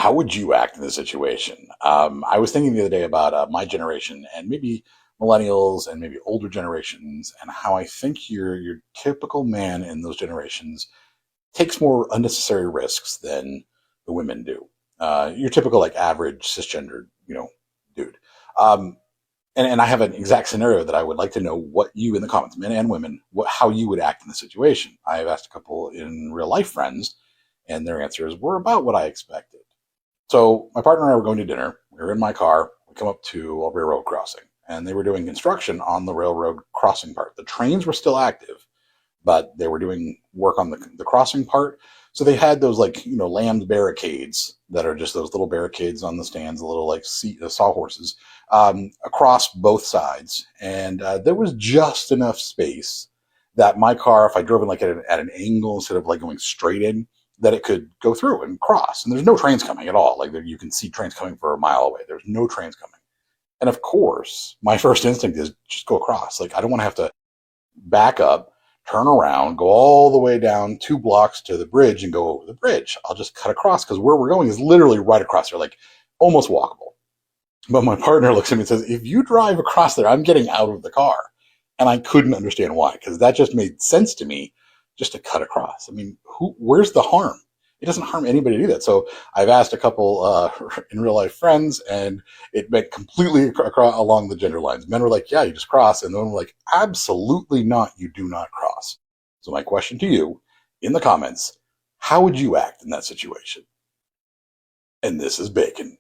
How would you act in this situation? I was thinking the other day about my generation and maybe millennials and maybe older generations, and how I think your typical man in those generations takes more unnecessary risks than the women do. Your typical like average cisgender, dude. Um, and I have an exact scenario that I would like to know what you in the comments, men and women, how you would act in the situation. I have asked a couple in real life friends, and their answers were about what I expected. So my partner and I were going to dinner. We were in my car. We come up to a railroad crossing, and they were doing construction on the railroad crossing part. The trains were still active, but they were doing work on the crossing part. So they had those like, lambed barricades that are just those little barricades on the stands, the little like sawhorses, across both sides. And there was just enough space that my car, if I drove in like at an angle instead of like going straight in, that it could go through and cross. And there's no trains coming at all. Like you can see trains coming for a mile away. There's no trains coming. And of course, my first instinct is just go across. Like I don't want to have to back up, turn around, go all the way down 2 blocks to the bridge and go over the bridge. I'll just cut across because where we're going is literally right across there, like almost walkable. But my partner looks at me and says, if you drive across there, I'm getting out of the car. And I couldn't understand why, because that just made sense to me just to cut across. I mean, where's the harm? It doesn't harm anybody to do that. So I've asked a couple in real life friends, and it went completely along the gender lines. Men were like, yeah, you just cross. And the women were like, absolutely not. You do not cross. So my question to you in the comments, how would you act in that situation? And this is Bacon.